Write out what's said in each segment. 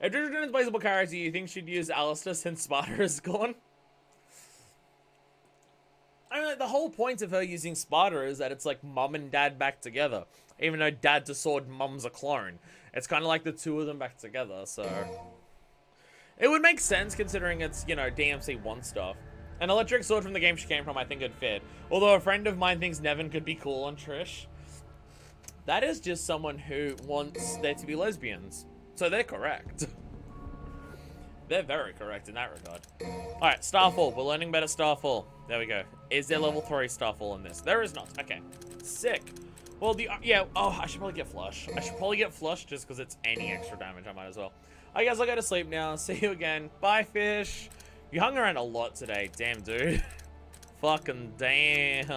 If Drizzle is a playable character, you think she'd use Alistair since Sparta is gone? I mean, like, the whole point of her using Sparta is that it's like mum and dad back together. Even though dad's a sword, mum's a clone. It's kind of like the two of them back together, so... It would make sense considering it's, you know, DMC 1 stuff. An electric sword from the game she came from, I think it'd fit. Although a friend of mine thinks Nevin could be cool on Trish. That is just someone who wants there to be lesbians. So they're correct. They're very correct in that regard. Alright, Starfall. We're learning better Starfall. There we go. Is there level 3 Starfall in this? There is not. Okay. Sick. Well, yeah, oh, I should probably get Flush. I should probably get Flush just because it's any extra damage. I might as well. I guess I'll go to sleep now. See you again. Bye, fish. You hung around a lot today. Damn, dude. Fucking damn.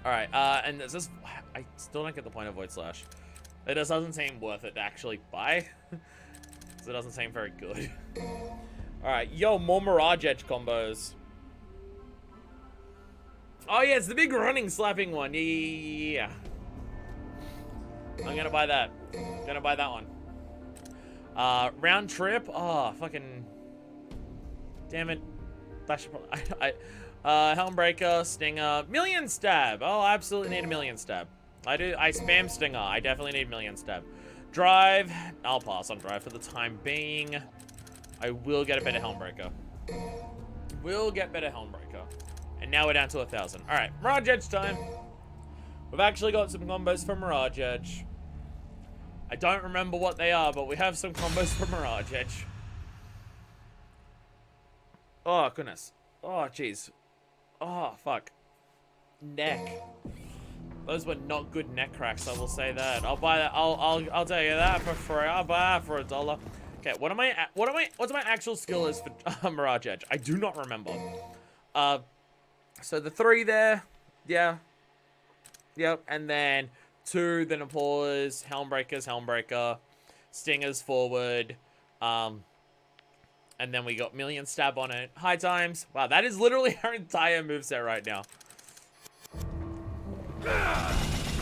Alright, and is this... I still don't get the point of Void Slash. It just doesn't seem worth it to actually buy. So it doesn't seem very good. Alright, yo, more Mirage Edge combos. Oh yeah, it's the big running slapping one. Yeah. I'm gonna buy that. Gonna buy that one. Round trip. Oh, fucking. Damn it. That should probably. Helmbreaker, Stinger, Million Stab. Oh, I absolutely need a Million Stab. I do. I spam Stinger. I definitely need Million Stab. Drive. I'll pass on Drive for the time being. I will get a better Helmbreaker. Will get better Helmbreaker. And now we're down to 1,000. All right, Mirage Edge time. We've actually got some combos for Mirage Edge. I don't remember what they are, but we have some combos for Mirage Edge. Oh, goodness. Oh, jeez. Oh, fuck. Neck. Those were not good neck cracks, I will say that. I'll buy that. I'll tell you that for free. I'll buy that for $1. Okay, what's my actual skill is for Mirage Edge? I do not remember. So the 3 there, yeah. Yep, and then 2, then a pause, Helmbreaker, Stingers forward, and then we got Million Stab on it. High times. Wow, that is literally our entire moveset right now.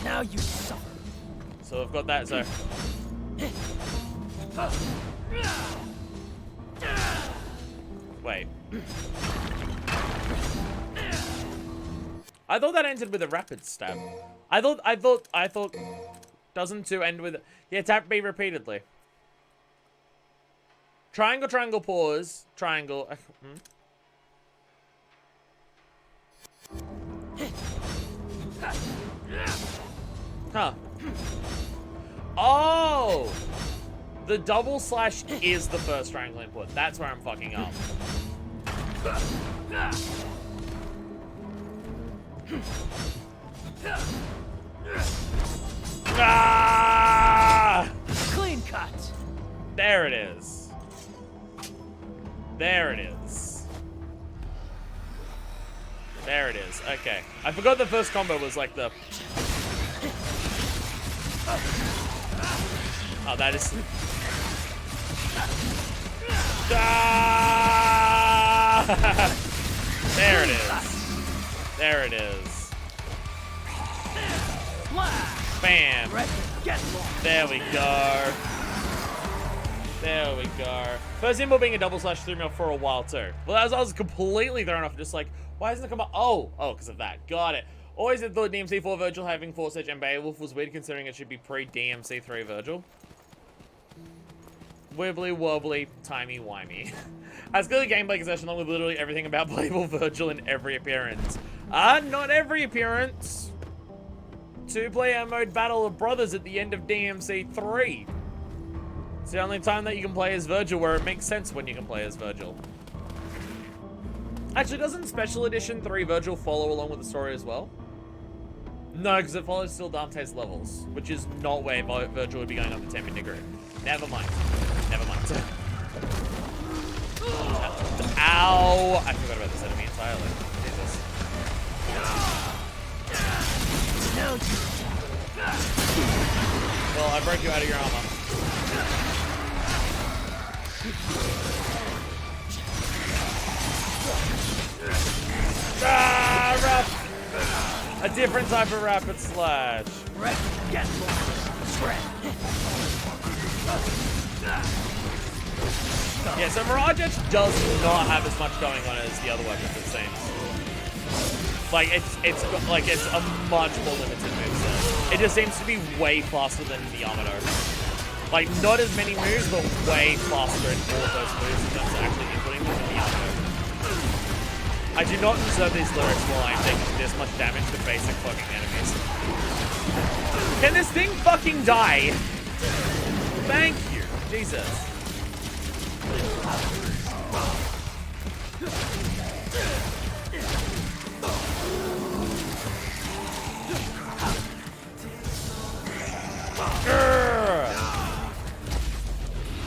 Now you suffer. So we've got that, so... Wait. I thought that ended with a rapid stab. I thought doesn't 2 end with... Yeah, tap B repeatedly. Triangle, triangle, pause. Triangle. Huh. Oh! The double slash is the first triangle input. That's where I'm fucking up. Ah! Clean cut. There it is. There it is. There it is. Okay. I forgot the first combo was like the... Oh, that is... Ah! There it is. There it is. Bam. There we go. There we go. First symbol being a double slash 3 mil for a while too. Well, I was completely thrown off. Just like, why isn't it come up? Oh, because of that. Got it. Always had thought DMC 4 Vergil having Force Edge and Beowulf was weird considering it should be pre-DMC 3 Vergil. Wibbly wobbly, timey wimey. As good a gameplay concession along with literally everything about playable Vergil in every appearance. Not every appearance. 2-player mode Battle of Brothers at the end of DMC 3. It's the only time that you can play as Vergil where it makes sense when you can play as Vergil. Actually, doesn't Special Edition 3 Vergil follow along with the story as well? No, because it follows still Dante's levels, which is not where Vergil would be going up to 10 degree. Never mind. Never mind. Ow! I forgot about this enemy entirely. Jesus. Well, I broke you out of your armor. Ah, rough. A different type of rapid slash. Yeah, so Mirage Edge does not have as much going on as the other weapons, it seems. Like, it's a much more limited moveset. It just seems to be way faster than the Yamato. Like, not as many moves, but way faster in all of those moves in terms of actually inputting them than the Yamato. I do not deserve these lyrics while I'm taking this much damage to basic fucking enemies. Can this thing fucking die? Thank you. Jesus.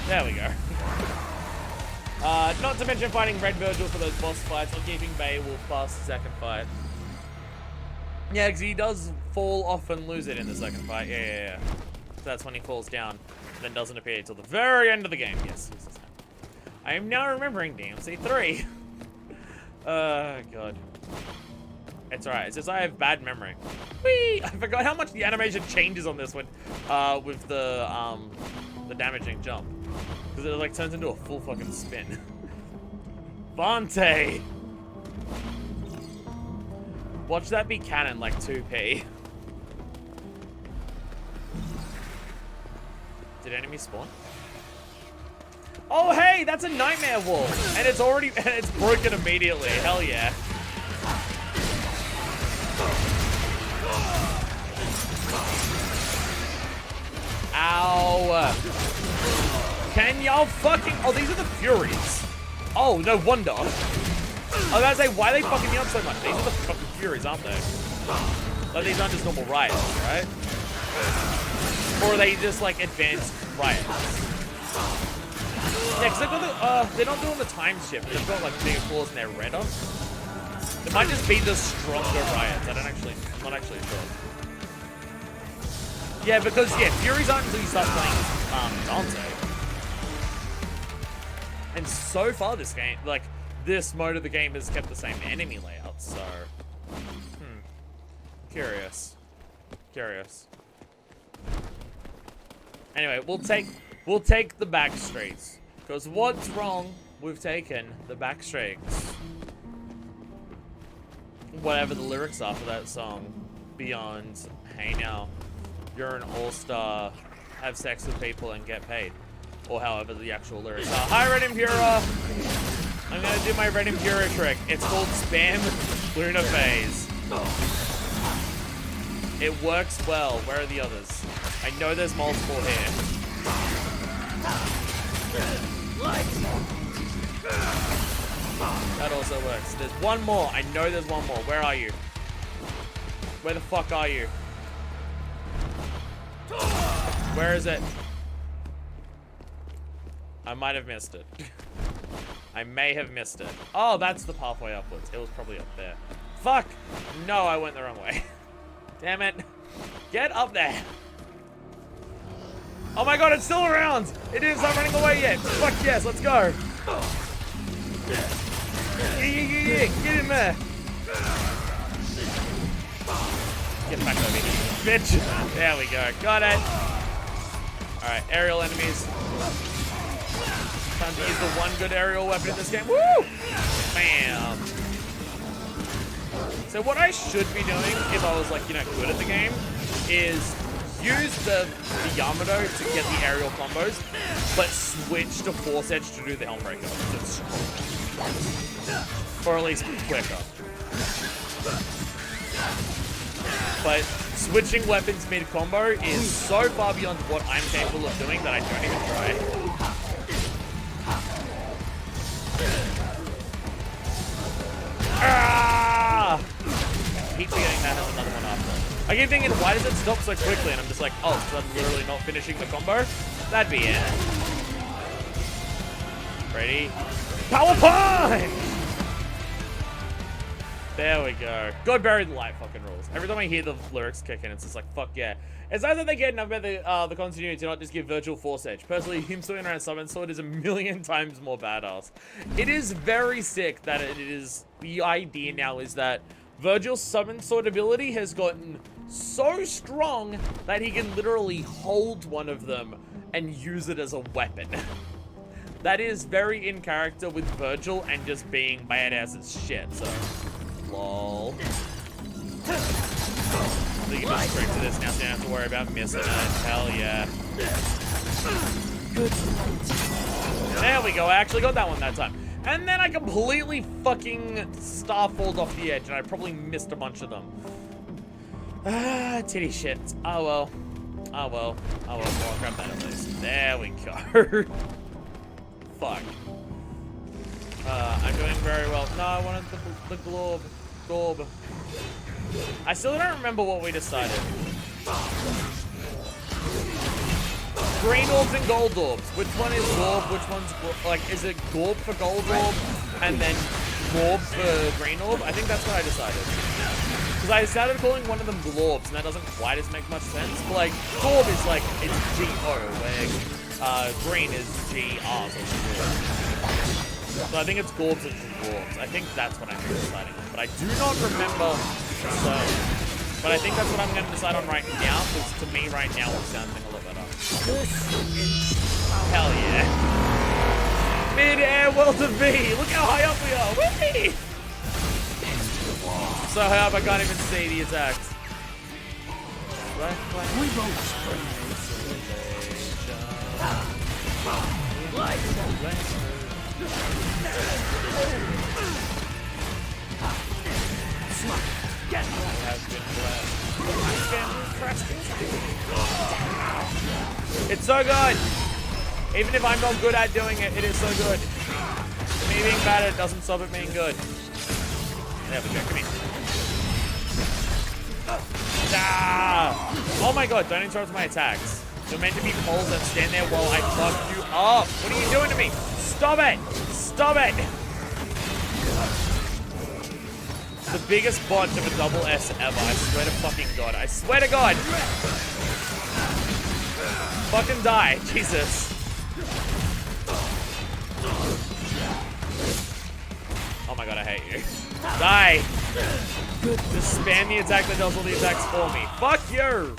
There we go. Not to mention fighting Red Vergil for those boss fights, or keeping Bay will pass the second fight. Yeah, because he does fall off and lose it in the second fight. Yeah. So that's when he falls down, then doesn't appear until the very end of the game. Yes. I am now remembering DMC 3. God. It's alright, it's just I have bad memory. Whee! I forgot how much the animation changes on this one, with the damaging jump. Because it like turns into a full fucking spin. Vante! Watch that be canon like 2p. Did enemies spawn? Oh hey, that's a nightmare wall! And it's broken immediately, hell yeah. Ow! Can y'all fucking... Oh, these are the Furies. Oh, no wonder. I was gonna say, why are they fucking me up so much? These are the fucking Furies, aren't they? Like, these aren't just normal riots, right? Or are they just, like, advanced riots? Yeah, because they're not doing the time shift. They've got, like, bigger claws and they're redder. It might just be the stronger riots. I'm not actually sure. Yeah, because, yeah, Furies aren't until you start playing, Dante. And so far this game, like, this mode of the game has kept the same enemy layout, so... Curious. Anyway, we'll take the back streets. Because what's wrong with taking the back streets? Whatever the lyrics are for that song. Beyond, hey now, you're an all-star, have sex with people and get paid. Or however the actual lyrics are. Hi, Red Impura! I'm gonna do my Red Impura trick. It's called Spam Luna Phase. It works well. Where are the others? I know there's multiple here. That also works. There's one more. I know there's one more. Where are you? Where the fuck are you? Where is it? I might have missed it. I may have missed it. Oh, that's the pathway upwards. It was probably up there. Fuck! No, I went the wrong way. Damn it. Get up there. Oh my god, it's still around! It didn't start running away yet. Fuck yes, let's go. Yeah. Get in there. Get back over here, bitch. There we go. Got it. Alright, aerial enemies. Time to use the one good aerial weapon in this game. Woo! Bam. So what I should be doing, if I was like, you know, good at the game, is use the Yamato to get the aerial combos, but switch to Force Edge to do the Helm Breaker. Or at least quicker. But switching weapons mid-combo is so far beyond what I'm capable of doing that I don't even try. Ah! Keep forgetting that there's another one after. I keep thinking, why does it stop so quickly? And I'm just like, oh, so I'm literally not finishing the combo? That'd be it. Ready? Power Punch! There we go. God buried the light fucking rules. Every time I hear the lyrics kick in, it's just like, fuck yeah. It's nice that they get enough about the continuity to not just give Vergil Force Edge. Personally, him swinging around Summon Sword is a million times more badass. It is very sick that it is... The idea now is that Vergil's Summon Sword ability has gotten so strong that he can literally hold one of them and use it as a weapon. That is very in character with Vergil and just being badass as shit, so. Lol. So you can just straight to this now, so you don't have to worry about missing it. Hell yeah. Good. There we go, I actually got that one that time. And then I completely fucking starfalled off the edge, and I probably missed a bunch of them. Ah, titty shit. Oh well. Oh well. Oh well, well, I'll grab that at least. There we go. Fuck. I'm doing very well. No, I wanted the globe. Gorb. I still don't remember what we decided. Green orbs and gold orbs. Which one is Gorb? Which one's like? Is it Gorb for gold orb and then Gorb for green orb? I think that's what I decided. Because I started calling one of them Glorbs, and that doesn't quite as make much sense. But like Gorb is like it's G-O, where green is G-R. So I think it's Gorbs and Glorbs. I think that's what I'm deciding on. But I do not remember. So, but I think that's what I'm going to decide on right now, because to me right now it's sounding a little better. Hell yeah. Mid-air world of V. Look how high up we are. Whee! So high up I can't even see the attacks. We both It's so good. Even if I'm not good at doing it, it is so good. Me being bad at it doesn't stop it being good. There we go. Come here. Ah! Oh my god! Don't interrupt my attacks. You're meant to be poles that stand there while I fuck you up. What are you doing to me? Stop it! Stop it! The biggest botch of a double S ever. I swear to fucking god. I swear to god! Fucking die. Jesus. Oh my god, I hate you. Die! Just spam the attack that does all the attacks for me. Fuck you!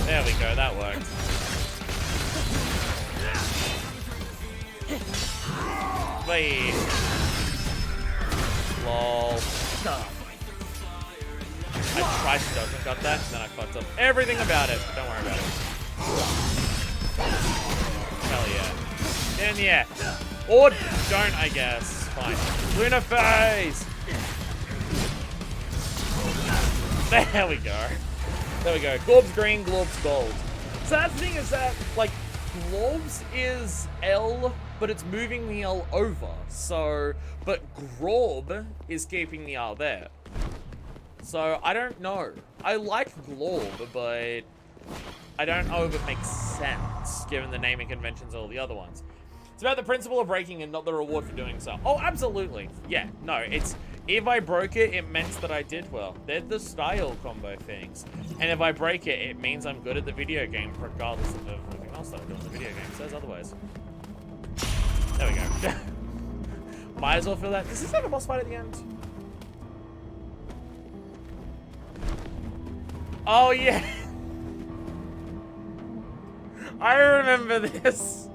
There we go, that worked. Wait. Lol. I tried to doesn't got that, and then I fucked up everything about it. Don't worry about it. Hell yeah. And yeah. Or don't, I guess. Fine. Luna phase! There we go. There we go. Glorb's green, Glorb's gold. So that's the thing is that, like, Glorb's is L, but it's moving the L over. So, but Grob is keeping the R there. So, I don't know. I like Glorb, but I don't know if it makes sense, given the naming conventions of all the other ones. It's about the principle of breaking and not the reward for doing so. Oh, absolutely. Yeah, no, it's... If I broke it, it meant that I did well. They're the style combo things. And if I break it, it means I'm good at the video game, regardless of everything else that I do in the video game. It says otherwise. There we go. Might as well feel that. Does this have a boss fight at the end? Oh, yeah. I remember this.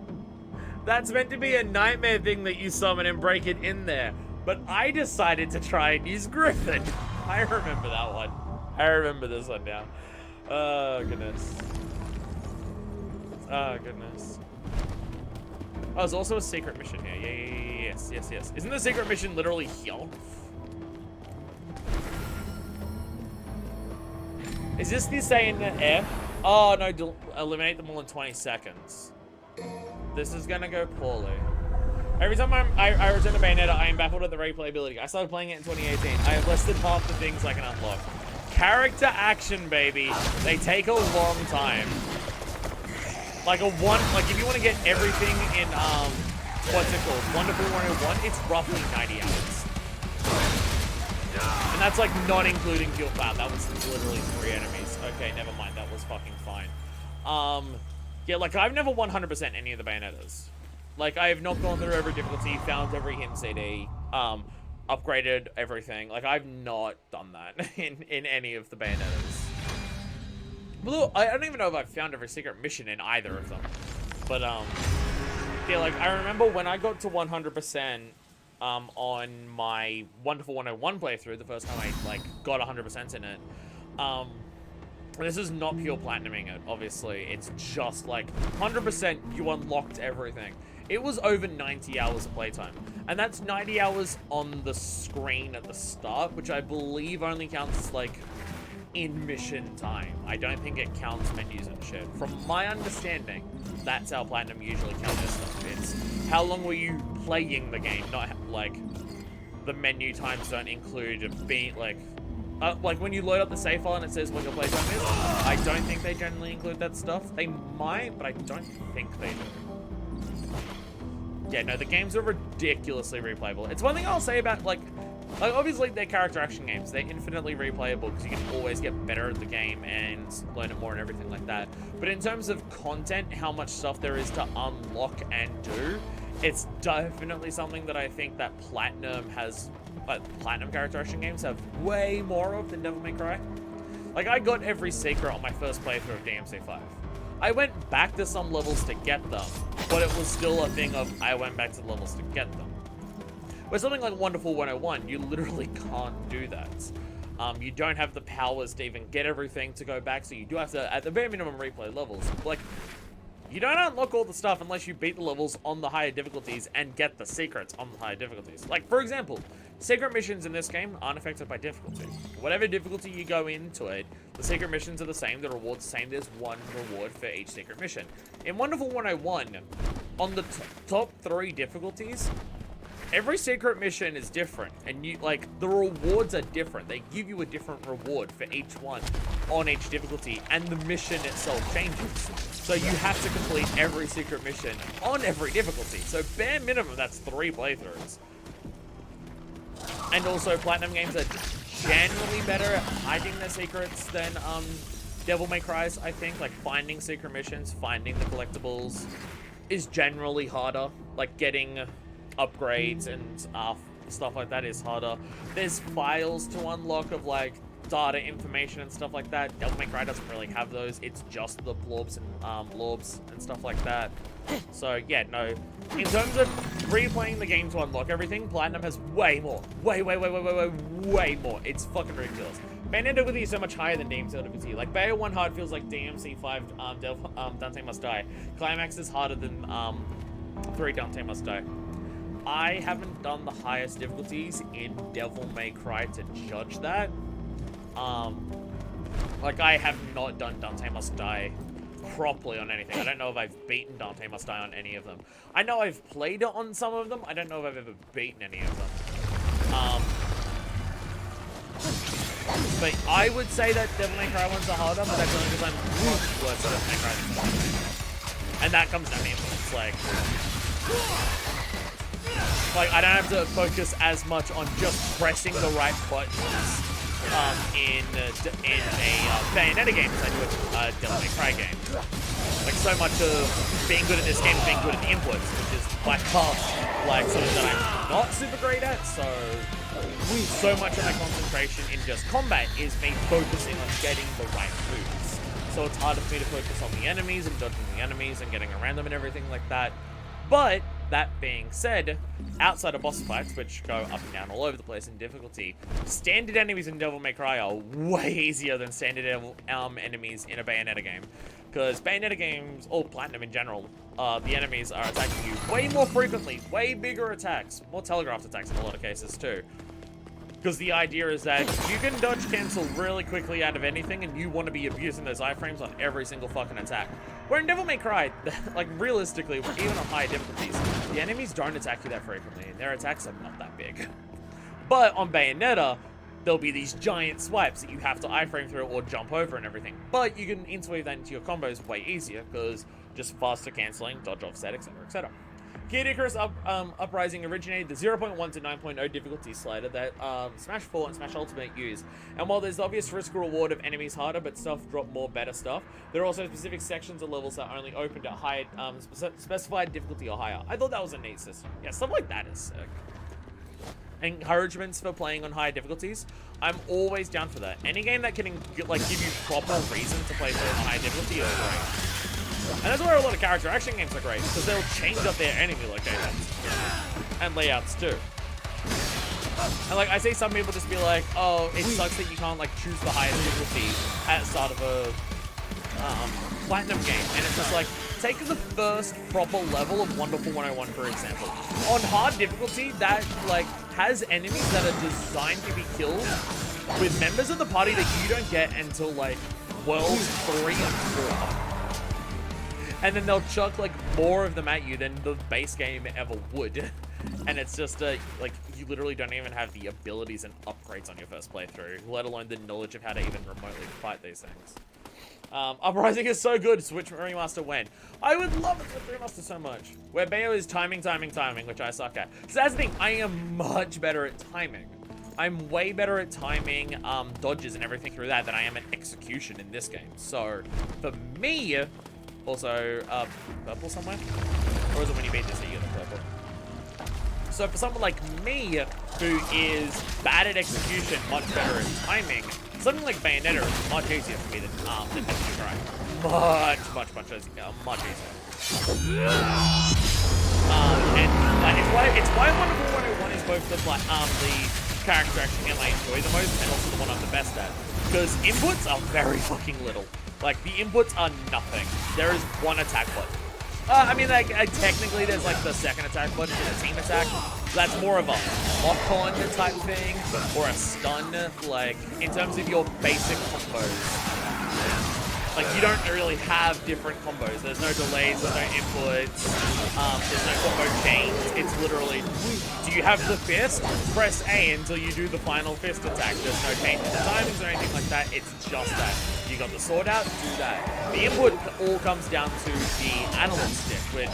That's meant to be a nightmare thing that you summon and break it in there. But I decided to try and use Griffin. I remember that one. I remember this one now. Oh, goodness. Oh, goodness. Oh, there's also a secret mission here. Yeah, yes, yes, yes. Isn't the secret mission literally here? Is this the same F? Oh, no, eliminate them all in 20 seconds. This is gonna go poorly. Every time I return to Bayonetta, I am baffled at the replayability. I started playing it in 2018. I have less than half the things I can unlock. Character action, baby. They take a long time. Like if you want to get everything in, what's it called? Wonderful 101, it's roughly 90 hours. And that's like not including guild. Wow, that was literally 3 enemies. Okay, never mind. That was fucking fine. Yeah, like I've never 100% any of the Bayonettas. Like I have not gone through every difficulty, found every hint CD, upgraded everything. Like I've not done that in any of the Bayonettas. Blue, I don't even know if I've found every secret mission in either of them. But, yeah, like, I remember when I got to 100%, on my Wonderful 101 playthrough, the first time I, like, got 100% in it, this is not pure platinuming it, obviously. It's just, like, 100% you unlocked everything. It was over 90 hours of playtime. And that's 90 hours on the screen at the start, which I believe only counts, like, in mission time. I don't think it counts menus and shit. From my understanding, that's how Platinum usually counts this stuff. It's how long were you playing the game, not, like, the menu times don't include being, like when you load up the save file and it says what your playtime is, I don't think they generally include that stuff. They might, but I don't think they do. Yeah, no, the games are ridiculously replayable. It's one thing I'll say about, like obviously they're character action games. They're infinitely replayable because you can always get better at the game and learn it more and everything like that. But in terms of content, how much stuff there is to unlock and do, it's definitely something that I think that Platinum has, Platinum character action games have way more of than Devil May Cry. Like, I got every secret on my first playthrough of DMC5. I went back to some levels to get them, but it was still a thing of I went back to the levels to get them. With something like Wonderful 101, you literally can't do that. You don't have the powers to even get everything to go back, so you do have to, at the bare minimum, replay levels. Like, you don't unlock all the stuff unless you beat the levels on the higher difficulties and get the secrets on the higher difficulties. Like, for example, secret missions in this game aren't affected by difficulty. Whatever difficulty you go into it, the secret missions are the same, the rewards the same, there's one reward for each secret mission. In Wonderful 101, on the top 3 difficulties, every secret mission is different, and you, like, the rewards are different. They give you a different reward for each one on each difficulty, and the mission itself changes. So you have to complete every secret mission on every difficulty. So bare minimum, that's 3 playthroughs. And also, Platinum games are generally better at hiding their secrets than Devil May Cry's, I think. Like, finding secret missions, finding the collectibles is generally harder. Like, getting upgrades and stuff like that is harder. There's files to unlock of, like, data information and stuff like that. Devil May Cry doesn't really have those. It's just the blorbs and stuff like that. So yeah, no. In terms of replaying the game to unlock everything, Platinum has way more. Way more. It's fucking ridiculous. Bayonetta difficulty is so much higher than DMC difficulty. Like, Bayo 1 hard feels like DMC5 Dante Must Die. Climax is harder than 3 Dante Must Die. I haven't done the highest difficulties in Devil May Cry to judge that. Like, I have not done Dante Must Die properly on anything. I don't know if I've beaten Dante Must Die on any of them. I know I've played it on some of them. I don't know if I've ever beaten any of them. But I would say that Devil May Cry ones are harder, but that's only because I'm worse at Devil May Cry than Devil May Cry. And that comes down to influence. Like, I don't have to focus as much on just pressing the right buttons in a Bayonetta game as I do a Devil May Cry game. Like, so much of being good at this game is being good at the inputs, which is by far, like, something that I'm not super great at, so much of my concentration in just combat is me focusing on getting the right moves. So it's harder for me to focus on the enemies and dodging the enemies and getting around them and everything like that. But, that being said, outside of boss fights, which go up and down all over the place in difficulty, standard enemies in Devil May Cry are way easier than standard enemies in a Bayonetta game. Because Bayonetta games, or Platinum in general, the enemies are attacking you way more frequently, way bigger attacks, more telegraphed attacks in a lot of cases too. Because the idea is that you can dodge cancel really quickly out of anything, and you want to be abusing those iframes on every single fucking attack. Where in Devil May Cry, like, realistically, even on high difficulties, the enemies don't attack you that frequently, and their attacks are not that big. But on Bayonetta, there'll be these giant swipes that you have to iframe through or jump over and everything. But you can interweave that into your combos way easier, because just faster canceling, dodge offset, etc, etc. Kid Icarus Uprising originated the 0.1 to 9.0 difficulty slider that Smash 4 and Smash Ultimate use. And while there's the obvious risk reward of enemies harder but stuff drop more better stuff, there are also specific sections of levels that are only open to high specified difficulty or higher. I thought that was a neat system. Yeah, stuff like that is sick. encouragements for playing on higher difficulties, I'm always down for that. Any game that can like give you proper reason to play on high difficulty is great. And that's where a lot of character action games are great, because they'll change up their enemy locations and layouts too. And like, I see some people just be like, oh, it sucks that you can't like choose the highest difficulty at the start of a platinum game. And it's just like, take the first proper level of Wonderful 101, for example. On hard difficulty, that like has enemies that are designed to be killed with members of the party that you don't get until like worlds 3 and 4. And then they'll chuck like more of them at you than the base game ever would. And it's just like, you literally don't even have the abilities and upgrades on your first playthrough, let alone the knowledge of how to even remotely fight these things. Uprising is so good. Switch remaster when? I would love a Switch remaster so much. Where Bayo is timing, which I suck at. So that's the thing, I am much better at timing. I'm way better at timing dodges and everything through that than I am at execution in this game. So for me, also purple somewhere? Or is it when you beat this that you get the purple? So for someone like me, who is bad at execution, much better at timing, something like Bayonetta is much easier for me than Devil May Cry. Much easier. And it's why Wonderful 101 is both the character action game I enjoy the most and also the one I'm the best at. Because inputs are very fucking little. Like, the inputs are nothing. There is one attack button. I mean, like, technically there's like the second attack button for the team attack. That's more of a lock-on type thing, or a stun, like, in terms of your basic combos. Like, you don't really have different combos. There's no delays, there's no inputs, there's no combo chains. It's literally, do you have the fist? Press A until you do the final fist attack. There's no change in the timings or anything like that. It's just that. You got the sword out, do that. The input all comes down to the analog stick, which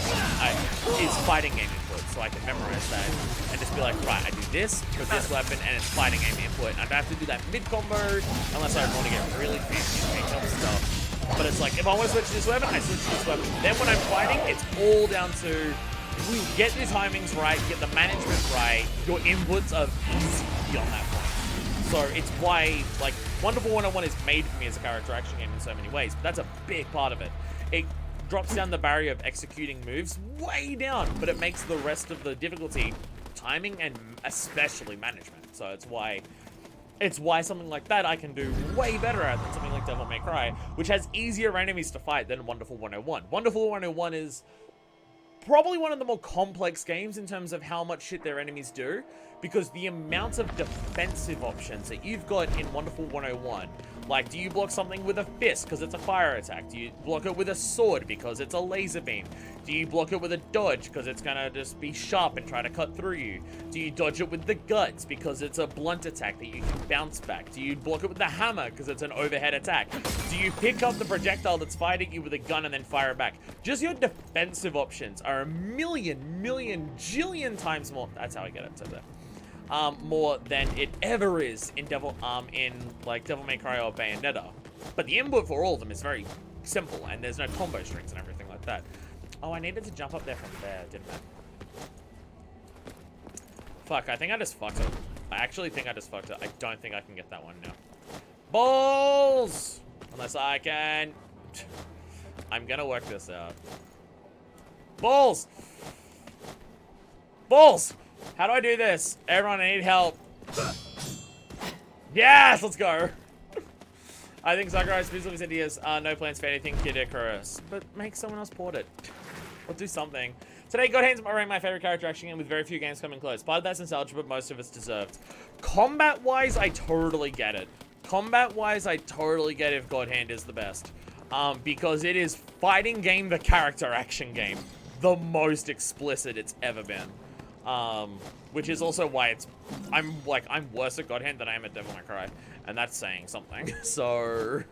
is fighting game input. So I can memorize that and just be like, right, I do this with this weapon and it's fighting game input. And I don't have to do that mid-combo unless I want to get really fancy and change up stuff. But it's like, if I want to switch to this weapon, I switch to this weapon. Then when I'm fighting, it's all down to get the timings right, get the management right. Your inputs are easy beyond that point. So it's why, like, Wonderful 101 is made for me as a character action game in so many ways. But that's a big part of it. It drops down the barrier of executing moves way down, but it makes the rest of the difficulty timing and especially management. So it's why something like that I can do way better at than something like Devil May Cry, which has easier enemies to fight than Wonderful 101. Wonderful 101 is probably one of the more complex games in terms of how much shit their enemies do, because the amount of defensive options that you've got in Wonderful 101, like, do you block something with a fist because it's a fire attack? Do you block it with a sword because it's a laser beam? Do you block it with a dodge because it's gonna just be sharp and try to cut through you? Do you dodge it with the guts because it's a blunt attack that you can bounce back? Do you block it with the hammer because it's an overhead attack? Do you pick up the projectile that's fighting you with a gun and then fire it back? Just your defensive options are a million, jillion times more. That's how I get it to that. More than it ever is in Devil May Cry or Bayonetta. But the input for all of them is very simple, and there's no combo strings and everything like that. Oh, I needed to jump up there from there, didn't I? Fuck, I think I just fucked it. I actually think I just fucked it. I don't think I can get that one now. Balls! Unless I can... I'm gonna work this out. Balls! Balls! How do I do this? Everyone, I need help. Yes, let's go. I think Sakurai specifically said he has no plans for anything Kid Icarus, but make someone else port it. Or do something. Today, God Hand's my favorite character action game with very few games coming close. Part of that's nostalgia, but most of it's deserved. Combat-wise, I totally get it. Combat-wise, I totally get if God Hand is the best. Because it is fighting game, the character action game. The most explicit it's ever been. Which is also why I'm worse at God Hand than I am at Devil May Cry, and that's saying something. So,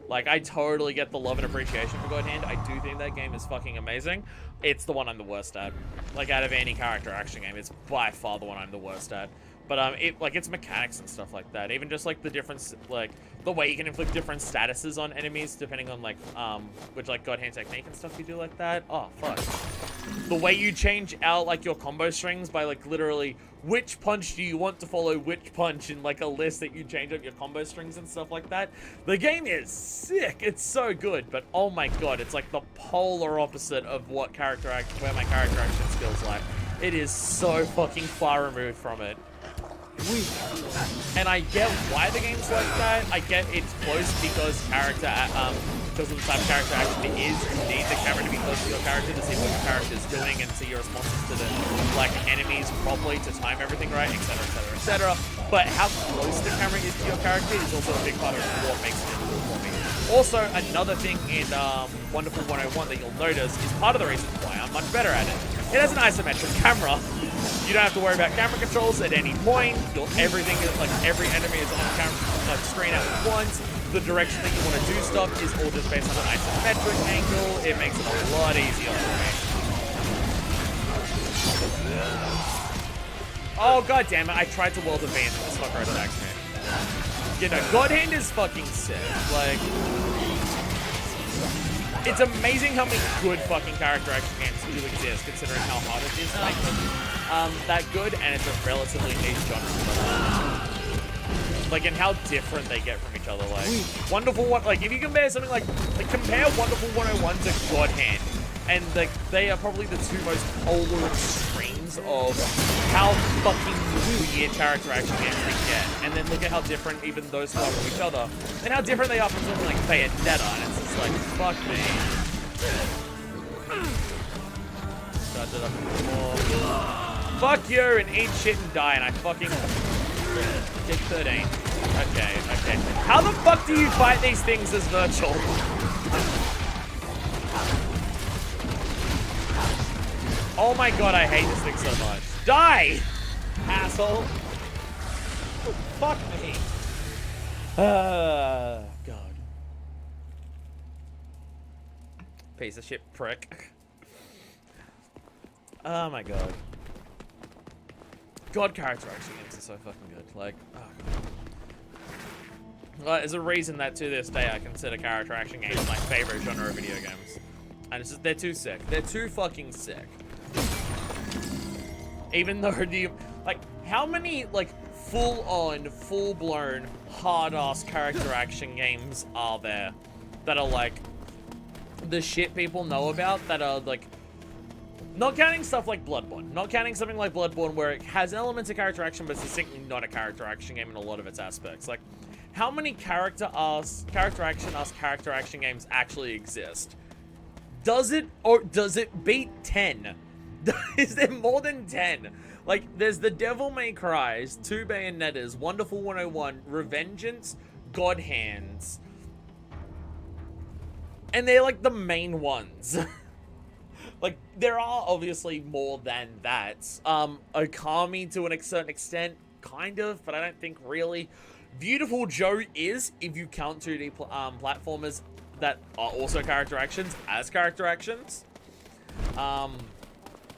like, I totally get the love and appreciation for God Hand. I do think that game is fucking amazing. It's the one I'm the worst at. Like, out of any character action game, it's by far the one I'm the worst at. But its mechanics and stuff like that. Even just like the difference, like the way you can inflict different statuses on enemies depending on like which like God Hand technique and stuff you do like that. Oh fuck. The way you change out like your combo strings by like literally which punch do you want to follow which punch in like a list that you change up your combo strings and stuff like that. The game is sick. It's so good, but oh my god, it's like the polar opposite of what where my character action skills lie. It is so fucking far removed from it. And I get why the game's like that. I get it's close because because of the type of character action it is. You need the camera to be close to your character to see what your character is doing and see your responses to the like enemies properly to time everything right, etc., etc., etc. But how close the camera is to your character is also a big part of what makes it difficult for me. Also, another thing in Wonderful 101 that you'll notice is part of the reason why I'm much better at it. It has an isometric camera. You don't have to worry about camera controls at any point. Everything is like every enemy is on camera, screen at once. The direction that you want to do stuff is all just based on an isometric angle. It makes it a lot easier for me. Oh god damn it! I tried to weld a van and this fucker attacks me. You know, God Hand is fucking sick. Like, it's amazing how many good fucking character action games do exist, considering how hard it is to make them that good, and it's a relatively niche genre. Like, and how different they get from each other. Like, Wonderful One, like, if you compare something like compare Wonderful 101 to God Hand, and like they are probably the two most polar extremes of how fucking weird character action games they get. And then look at how different even those two are from each other, and how different they are from something like Bayonetta. And it's just like, fuck me. Fuck you and eat shit and die, and I fucking did 13. Okay. How the fuck do you fight these things as Vergil? Oh my god, I hate this thing so much. Die! Asshole. Oh, fuck me. God. Piece of shit prick. Oh my god. God, character action games are so fucking good. Like, oh god. There's a reason that to this day I consider character action games my favorite genre of video games. And it's just, they're too sick. They're too fucking sick. Even though like, how many, like, full-on, full-blown, hard-ass character action games are there that are, like, the shit people know about that are, like, not counting stuff like Bloodborne. Not counting something like Bloodborne where it has elements of character action, but it's distinctly not a character action game in a lot of its aspects. Like, how many character action games actually exist? Does it beat 10? Is there more than 10? Like, there's the Devil May Cry's, 2 Bayonettas, Wonderful 101, Revengeance, God Hands. And they're, like, the main ones. Like, there are obviously more than that. Okami, to a certain extent, kind of, but I don't think really. Beautiful Joe is, if you count 2D platformers that are also character actions as character actions.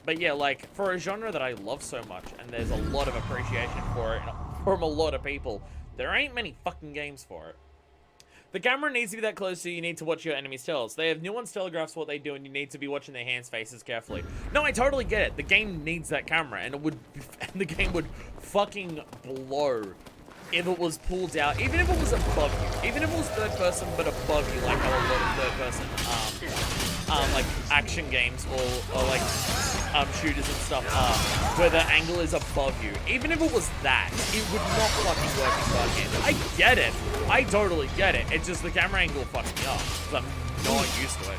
But yeah, like, for a genre that I love so much, and there's a lot of appreciation for it from a lot of people, there ain't many fucking games for it. The camera needs to be that close so you need to watch your enemies' tails. They have nuanced telegraphs what they do, and you need to be watching their hands' faces carefully. No, I totally get it. The game needs that camera, and the game would fucking blow if it was pulled out, even if it was above you, even if it was third person but above you, like how a lot of third person like action games or like shooters and stuff are, where the angle is above you. Even if it was that, it would not fucking work in God Hand. I get it. I totally get it. It's just the camera angle fucks me up because I'm not used to it.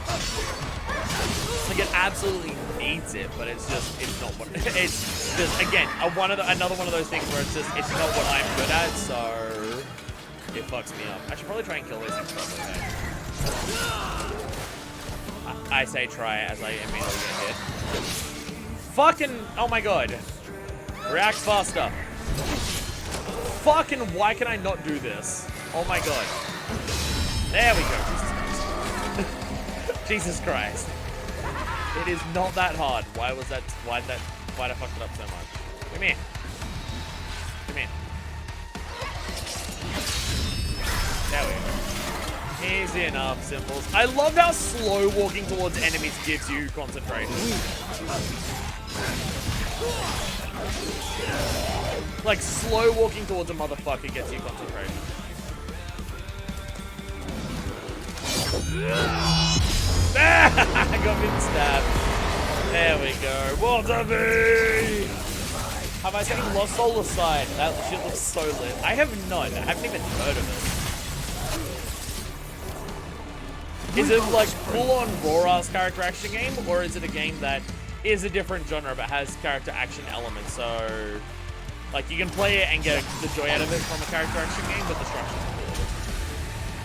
Like, it absolutely needs it, but it's not what it's just, again, another one of those things where it's not what I'm good at, so it fucks me up. I should probably try and kill these things properly. I say try as I immediately get hit. Fucking, oh my god. React faster. Fucking, why can I not do this? Oh my god. There we go. Jesus Christ. It is not that hard. Why'd I fuck it up so much? Come here. Come Easy enough, Simples. I love how slow walking towards enemies gives you concentration. Like, slow walking towards a motherfucker gets you concentration. I got been stabbed. There we go. Water me! Have I seen Lost Soul aside? That shit looks so lit. I have not. I haven't even heard of it. Is it like full-on raw-ass character action game, or is it a game that is a different genre but has character action elements? So, like, you can play it and get the joy out of it from a character action game, but the structure.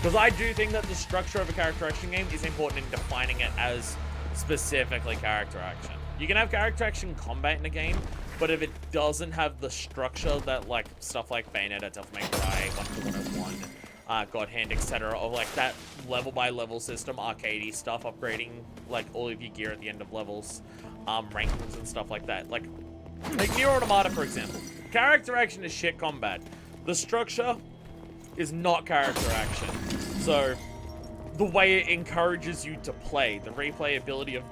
Because I do think that the structure of a character action game is important in defining it as specifically character action. You can have character action combat in a game, but if it doesn't have the structure that, like, stuff like Bayonetta, Devil May Cry, 1.1, God Hand, etc., or like that level-by-level system, arcadey stuff, upgrading, like, all of your gear at the end of levels, rankings and stuff like that. Like Nier Automata, for example. Character action is shit combat. The structure is not character action. So, the way it encourages you to play, the replayability of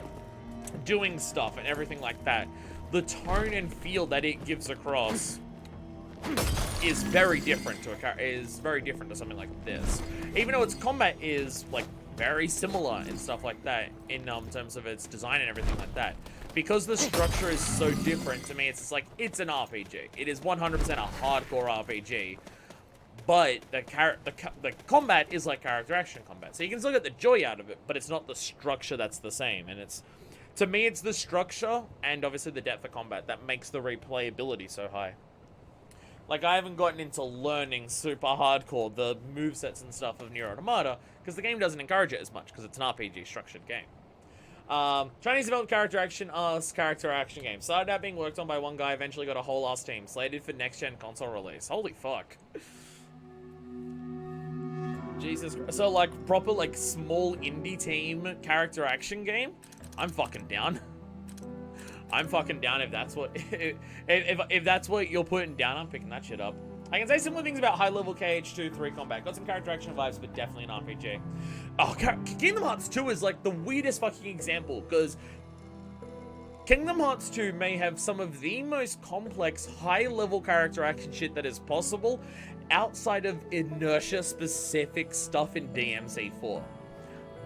doing stuff and everything like that, the tone and feel that it gives across is very different to something like this. Even though its combat is like very similar and stuff like that in terms of its design and everything like that. Because the structure is so different, to me it's just like, it's an RPG. It is 100% a hardcore RPG. But the combat is like character action combat. So you can still get the joy out of it, but it's not the structure that's the same. And it's, to me, it's the structure and obviously the depth of combat that makes the replayability so high. Like, I haven't gotten into learning super hardcore the movesets and stuff of Nier Automata, because the game doesn't encourage it as much, because it's an RPG structured game. Chinese developed character action game. Started out being worked on by one guy, eventually got a whole ass team. Slated for next-gen console release. Holy fuck. Jesus Christ. So, like, proper, like, small indie team character action game? I'm fucking down. I'm fucking down if that's what... if that's what you're putting down, I'm picking that shit up. I can say similar things about high-level KH2 3 combat. Got some character action vibes, but definitely an RPG. Oh, Kingdom Hearts 2 is, like, the weirdest fucking example, because Kingdom Hearts 2 may have some of the most complex, high-level character action shit that is possible, outside of inertia-specific stuff in DMC4.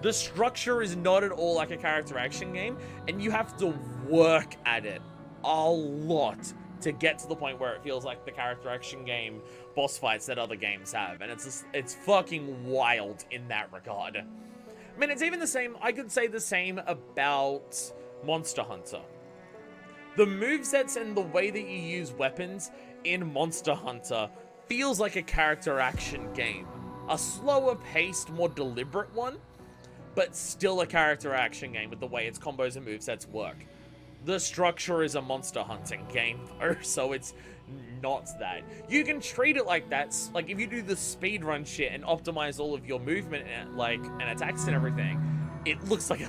The structure is not at all like a character action game, and you have to work at it a lot to get to the point where it feels like the character action game boss fights that other games have, and it's fucking wild in that regard. I mean, it's even the same, I could say the same about Monster Hunter. The movesets and the way that you use weapons in Monster Hunter feels like a character action game. A slower paced, more deliberate one, but still a character action game with the way its combos and movesets work. The structure is a monster hunting game though, so it's not that. You can treat it like that, like if you do the speedrun shit and optimize all of your movement and and attacks and everything, it looks like you're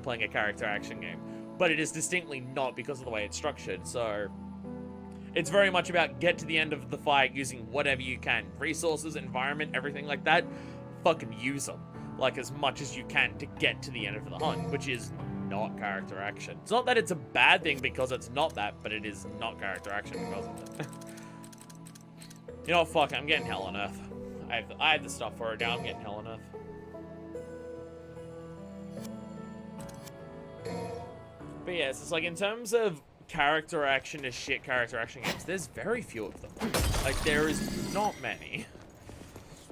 playing a character action game. But it is distinctly not because of the way it's structured, so it's very much about get to the end of the fight using whatever you can. Resources, environment, everything like that, fucking use them. Like, as much as you can to get to the end of the hunt, which is not character action. It's not that it's a bad thing because it's not that, but it is not character action because of it. You know what, fuck, I'm getting Hell on Earth. I have the stuff for it now, I'm getting Hell on Earth. But yeah, it's just like, in terms of character action to shit character action games, there's very few of them. Like, there is not many.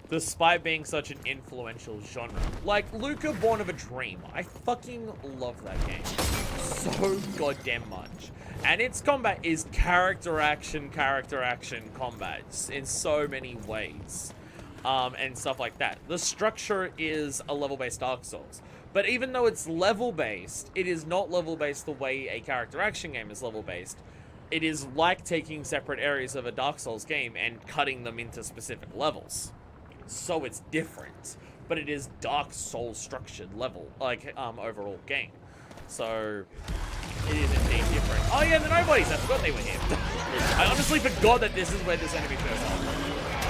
Despite being such an influential genre. Like, Luca Born of a Dream. I fucking love that game so goddamn much. And its combat is character action combat in so many ways. And stuff like that. The structure is a level-based Dark Souls. But even though it's level-based, it is not level-based the way a character action game is level-based. It is like taking separate areas of a Dark Souls game and cutting them into specific levels. So it's different, but it is Dark Souls structured level, like, overall game. So, it is indeed different. Oh yeah, the nobodies, I forgot they were here. I honestly forgot that this is where this enemy shows up.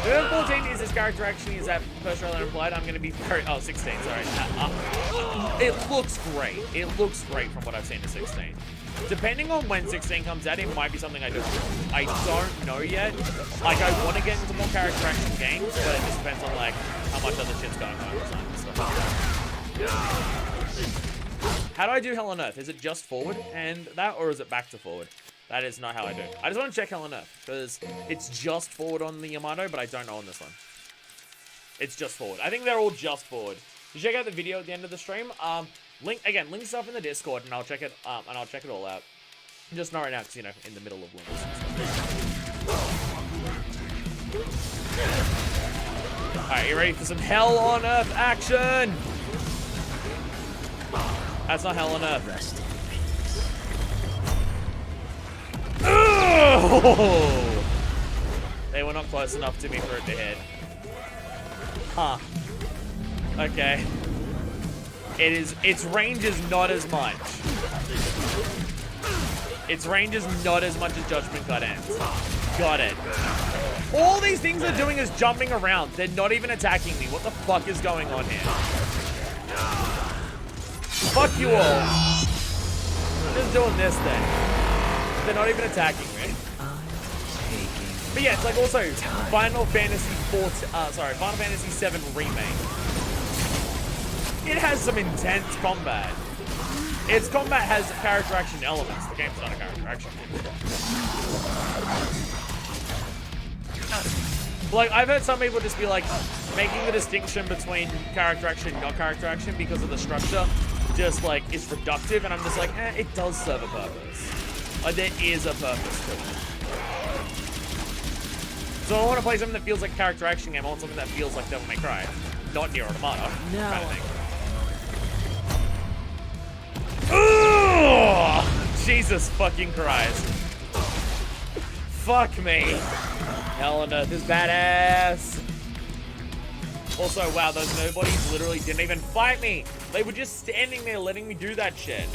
If 14 is his character action, is that first trailer implied? I'm going to be very... Oh, 16, sorry. It looks great. It looks great from what I've seen of 16. Depending on when 16 comes out, it might be something I don't know yet. Like, I want to get into more character action games, but it just depends on, like, how much other shit's going on and stuff. How do I do Hell on Earth? Is it just forward and that, or is it back to forward? That is not how I do it. I just want to check Hell on Earth, because it's just forward on the Yamato, but I don't know on this one. It's just forward. I think they're all just forward. You check out the video at the end of the stream. Link stuff in the Discord, and I'll check it. And I'll check it all out. Just not right now, because, you know, in the middle of links and stuff. Alright, you ready for some Hell on Earth action? That's not Hell on Earth. Rest. Oh! They were not close enough to me for it to hit. Huh. Okay. Its range is not as much. Its range is not as much as Judgment Cut ends. Got it. All these things are doing is jumping around. They're not even attacking me. What the fuck is going on here? Fuck you all. I'm just doing this then. They're not even attacking me. But yeah, it's like also Final Fantasy VII Remake. It has some intense combat. Its combat has character action elements. The game's not a character action game. Like, I've heard some people just be like, making the distinction between character action and not character action because of the structure just like is reductive, and I'm just like, it does serve a purpose. Like, there is a purpose to it. So I want to play something that feels like a character action game. I want something that feels like Devil May Cry, not Nier Automata. No. Kind of thing. Ooh! Jesus fucking Christ. Fuck me. Hell on Earth is badass. Also, wow, those nobodies literally didn't even fight me. They were just standing there letting me do that shit.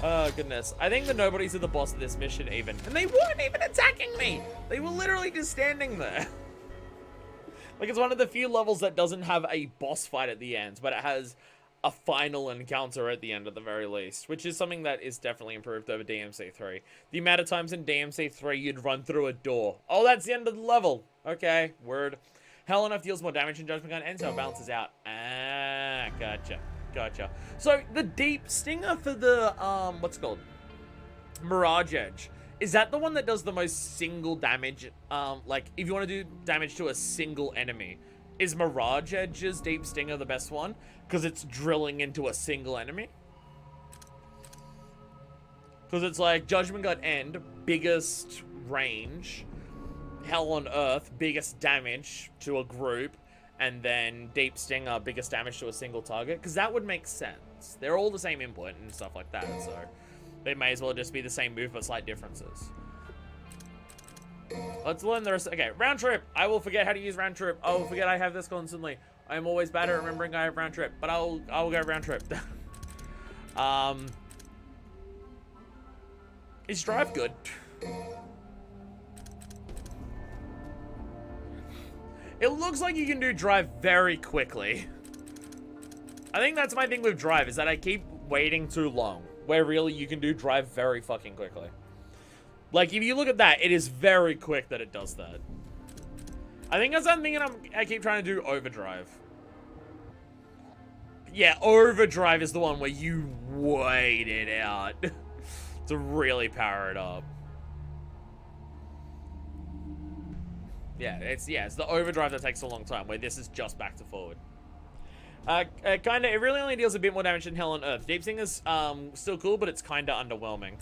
Oh, goodness. I think the nobodies are the boss of this mission even. And they weren't even attacking me. They were literally just standing there. Like, it's one of the few levels that doesn't have a boss fight at the end, but it has a final encounter at the end at the very least, which is something that is definitely improved over DMC3. The amount of times in DMC3 you'd run through a door. Oh, that's the end of the level. Okay, word. Hell on Earth deals more damage than Judgment Gun, and so it balances out. Ah, gotcha. Gotcha. So, the deep stinger for the, what's it called? Mirage Edge. Is that the one that does the most single damage? Like, if you want to do damage to a single enemy, is Mirage Edge's deep stinger the best one? Because it's drilling into a single enemy? Because it's like, Judgment Gun End, biggest range. Hell on Earth, biggest damage to a group. And then Deep Stinger, biggest damage to a single target. Because that would make sense. They're all the same input and stuff like that. So they may as well just be the same move, but slight differences. Let's learn the rest. Okay, round trip. I will forget how to use round trip. I will forget I have this constantly. I am always bad at remembering I have round trip. But I will go round trip. Is drive good? It looks like you can do drive very quickly. I think that's my thing with drive, is that I keep waiting too long. Where really you can do drive very fucking quickly. Like, if you look at that, it is very quick that it does that. I think that's something I keep trying to do overdrive. Yeah, overdrive is the one where you wait it out to really power it up. Yeah, it's the overdrive that takes a long time, where this is just back to forward. It really only deals a bit more damage than Hell on Earth. Deep Stinger's still cool, but it's kinda underwhelming.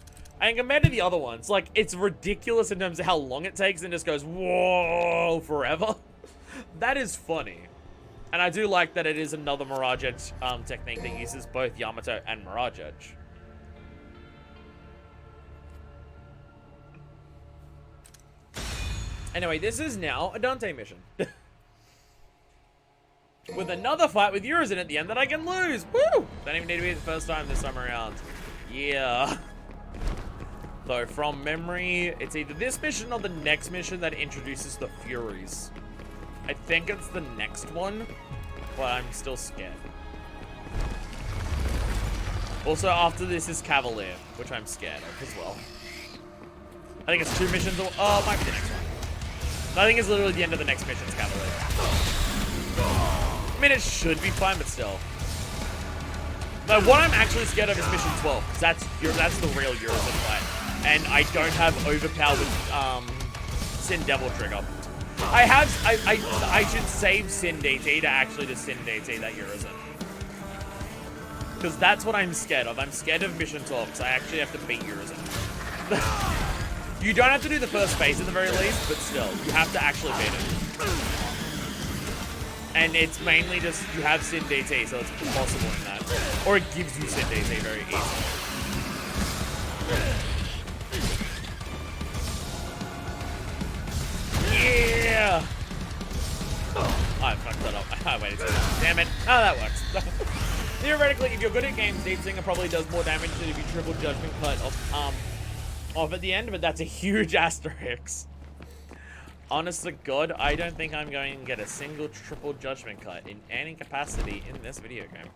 And compared to the other ones, like, it's ridiculous in terms of how long it takes and just goes, whoa, forever. That is funny. And I do like that it is another Mirage Edge technique that uses both Yamato and Mirage Edge. Anyway, this is now a Dante mission. With another fight with Urizen at the end that I can lose. Woo! Don't even need to be the first time this time around. Yeah. Though from memory, it's either this mission or the next mission that introduces the Furies. I think it's the next one, but I'm still scared. Also, after this is Cavalier, which I'm scared of as well. I think it's 2 missions. Oh, it might be the next one. I think it's literally the end of the next mission's Cavalier. I mean, it should be fine, but still. No, what I'm actually scared of is mission 12, because that's the real Eurozone fight. And I don't have overpowered Sin Devil trigger. I should save Sin DT to actually just Sin DT that Eurozone. Because that's what I'm scared of. I'm scared of mission 12, because I actually have to beat Eurozone. You don't have to do the first phase at the very least, but still, you have to actually beat it. And it's mainly just, you have Sin DT, so it's possible in that. Or it gives you Sin DT very easily. Yeah! Oh, I fucked that up. I waited too long. Damn it. Oh, that works. Theoretically, if you're good at games, Deep Singer probably does more damage than if you triple Judgment Cut off at the end, but that's a huge asterisk. Honest to God, I don't think I'm going to get a single triple Judgment Cut in any capacity in this video game.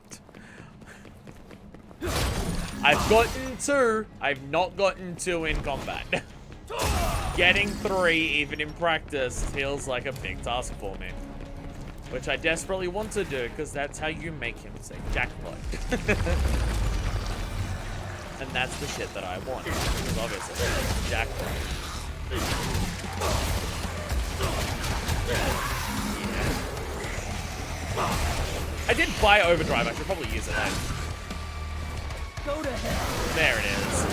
I've gotten 2. I've not gotten 2 in combat. Getting 3, even in practice, feels like a big task for me. Which I desperately want to do, because that's how you make him say jackpot. And that's the shit that I want. Because obviously, jackpot. I did buy Overdrive. I should probably use it. Go to hell. There it is.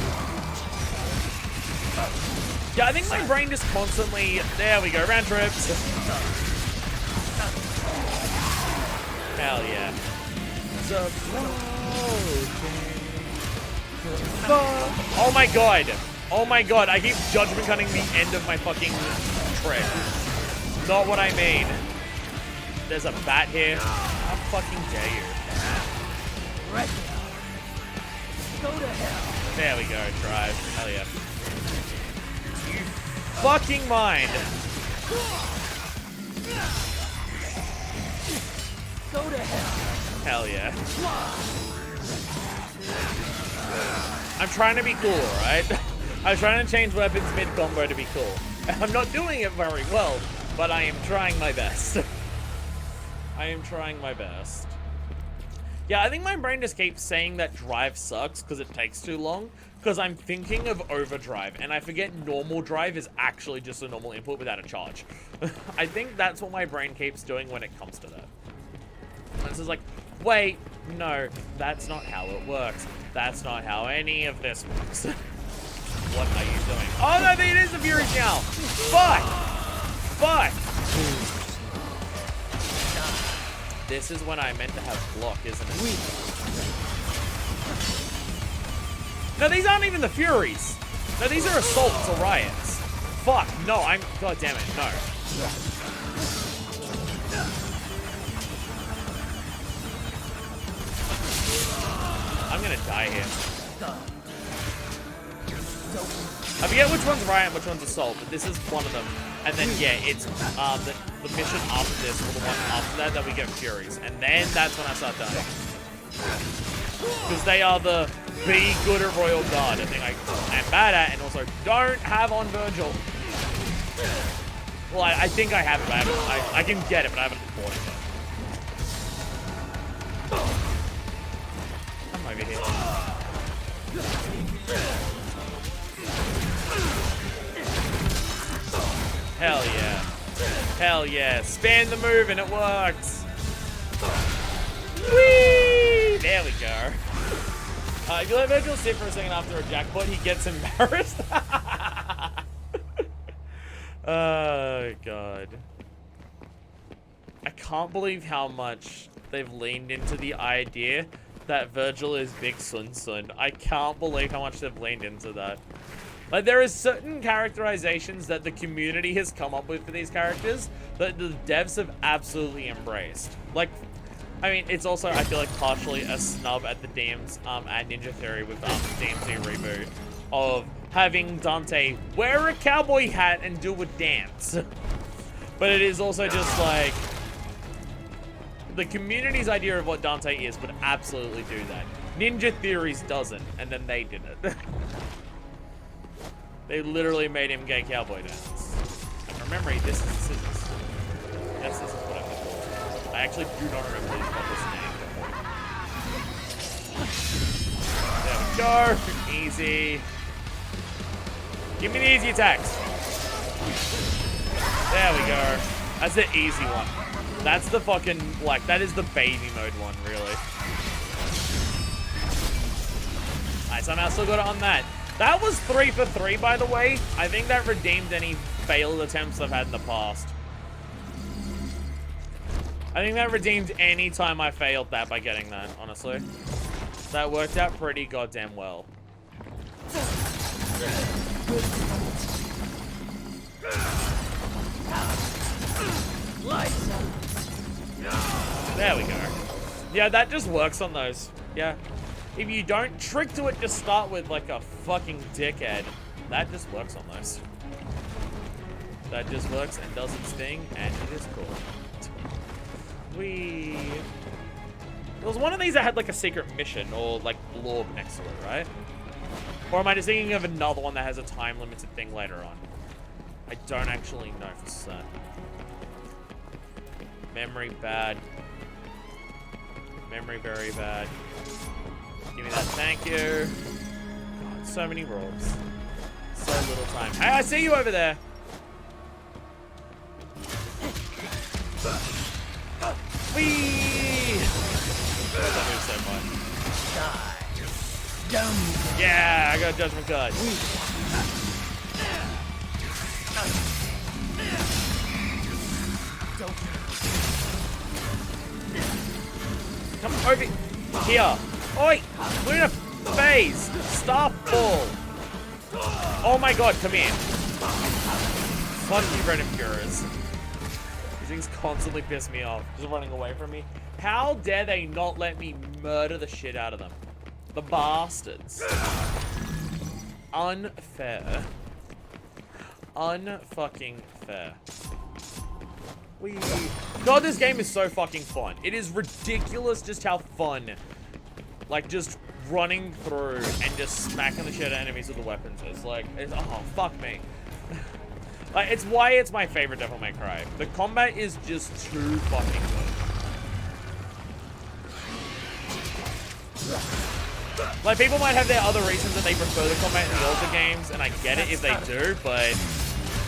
Yeah, I think my brain just constantly... There we go, round trips. Hell yeah. So... Oh my god. Oh my god, I keep judgment cutting the end of my fucking trick. Not what I mean. There's a bat here. How fucking dare you? Right. Go to hell. There we go, drive. Hell yeah. You fucking mind. Go to hell. Hell yeah. I'm trying to be cool, right? I'm trying to change weapons mid-combo to be cool. I'm not doing it very well, but I am trying my best. I am trying my best. Yeah, I think my brain just keeps saying that drive sucks because it takes too long, because I'm thinking of overdrive, and I forget normal drive is actually just a normal input without a charge. I think that's what my brain keeps doing when it comes to that. And it's just like, wait, no, that's not how it works. That's not how any of this works. What are you doing? Oh, no, it is the Furies now. Fuck. Fuck. This is when I meant to have block, isn't it? No, these aren't even the Furies. No, these are assaults or riots. Fuck, no, I'm... God damn it, no. I'm gonna die here. I forget which one's riot and which one's assault, but this is one of them. And then, yeah, it's the mission after this, or the one after that we get Furies. And then that's when I start dying. Because they are the be good at Royal Guard, a thing I am bad at, and also don't have on Vergil. Well, I think I have it, but I can get it, but I haven't bought it yet. I'm over here. Hell yeah. Hell yeah. Span the move and it works. Whee! There we go. If you let Vergil sit for a second after a jackpot, he gets embarrassed. Oh, God. I can't believe how much they've leaned into the idea that Vergil is Big Sun Sun. I can't believe how much they've leaned into that. Like, there is certain characterizations that the community has come up with for these characters that the devs have absolutely embraced. Like, I mean, it's also, I feel like, partially a snub at the DMs, at Ninja Theory with DMC Reboot of having Dante wear a cowboy hat and do a dance. But it is also just like, the community's idea of what Dante is would absolutely do that. Ninja Theories doesn't, and then they did it. They literally made him gay cowboy dance. And from memory, this is the scissors. Yes, this is what I'm called. I actually do not remember his name. There we go. Easy. Give me the easy attacks. There we go. That's the easy one. That's the fucking, like, that is the baby mode one, really. I somehow still got it on that. That was 3 for 3, by the way. I think that redeemed any failed attempts I've had in the past. I think that redeemed any time I failed that by getting that, honestly. That worked out pretty goddamn well. There we go. Yeah, that just works on those. Yeah. If you don't trick to it, just start with like a fucking dickhead. That just works on those. That just works and does its thing, and it is cool. There was one of these that had like a secret mission or like blorb next to it, right? Or am I just thinking of another one that has a time limited thing later on? I don't actually know for certain. Memory bad. Memory very bad. Give me that, thank you. God, so many rolls. So little time. Hey, I see you over there. Whee! That moves so much. Yeah, I got a judgment card. Come over here. Oi! We're in a phase. Staff ball. Oh my god, come here. Fuck you, Red Impurers. These things constantly piss me off. Just running away from me. How dare they not let me murder the shit out of them? The bastards. Unfair. Unfucking fair. God, this game is so fucking fun. It is ridiculous just how fun, like, just running through and just smacking the shit out of enemies with the weapons is. Like, it's, oh, fuck me. Like, it's why it's my favorite Devil May Cry. The combat is just too fucking good. Like, people might have their other reasons that they prefer the combat in the older games, and I get it if they do, but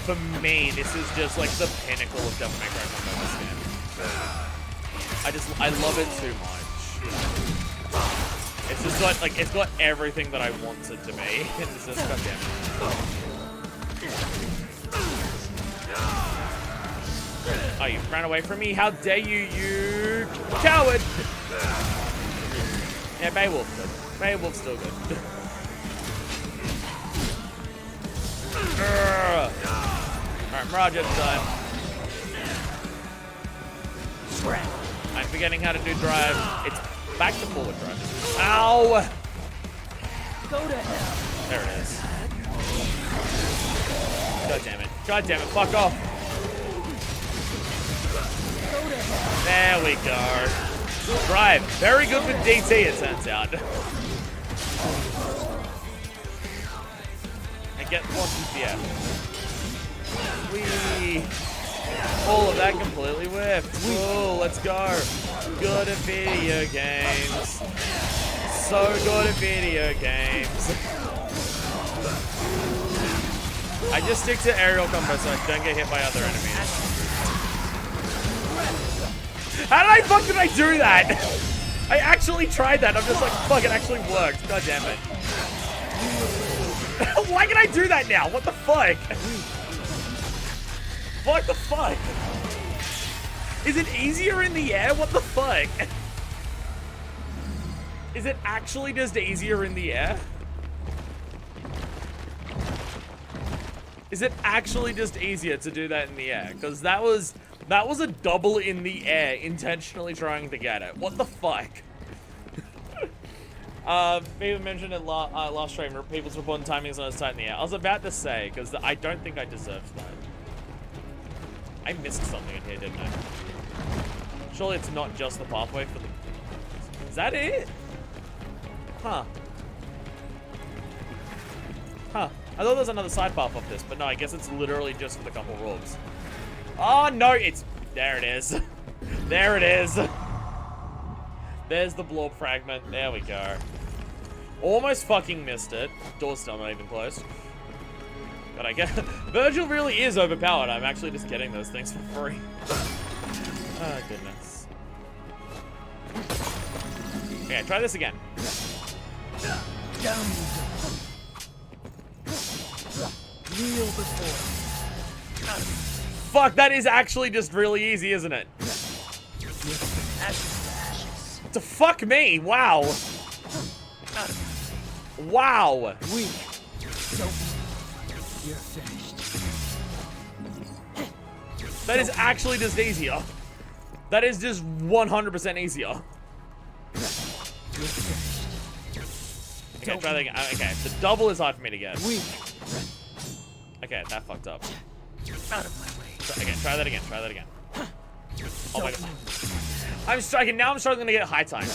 for me, this is just like the pinnacle of Devil May Cry combat in this game. I love it too much. It's just got, like, it's got everything that I want it to be. It's just, goddamn it. Oh, you ran away from me? How dare you, you coward! Yeah, Beowulf good. Beowulf's still good. Alright, Mirage at the time. I'm forgetting how to do drive. It's back to forward drive. Ow! Go to hell. There it is. God damn it. God damn it. Fuck off. Go to hell. There we go. Drive. Very good with DT, it turns out. And get more DPF. Whee! All of that completely whiffed. Whoa, let's go. Good at video games. So good at video games. I just stick to aerial combo so I don't get hit by other enemies. How did I do that? I actually tried that. I'm just like, fuck, it actually worked. God damn it. Why can I do that now? What the fuck? What the fuck? Is it easier in the air? What the fuck? Is it actually just easier in the air? Is it actually just easier to do that in the air? Because that was a double in the air, intentionally trying to get it. What the fuck? People mentioned it last stream, people's reporting timings on his tight in the air. I was about to say, because I don't think I deserved that. I missed something in here, didn't I? Surely it's not just the pathway for the... Is that it? Huh. Huh. I thought there was another side path up this, but no, I guess it's literally just for the couple robes. Oh, no, it's... There it is. There it is. There's the blob fragment. There we go. Almost fucking missed it. Door's still not even closed. But I guess... Vergil really is overpowered. I'm actually just getting those things for free. Oh, goodness. Okay, try this again. Down you go. Kneel before. Fuck, that is actually just really easy, isn't it? Ashes. To fuck me, wow. Wow. Weak. So you're finished. That is actually just easier. That is just 100% easier. You're finished. Okay, try that again. Okay, the double is hard for me to get. Weak. Okay, that fucked up. Out of my way. Okay, try that again. Try that again. Oh my god. I'm striking. Now I'm struggling to get high time.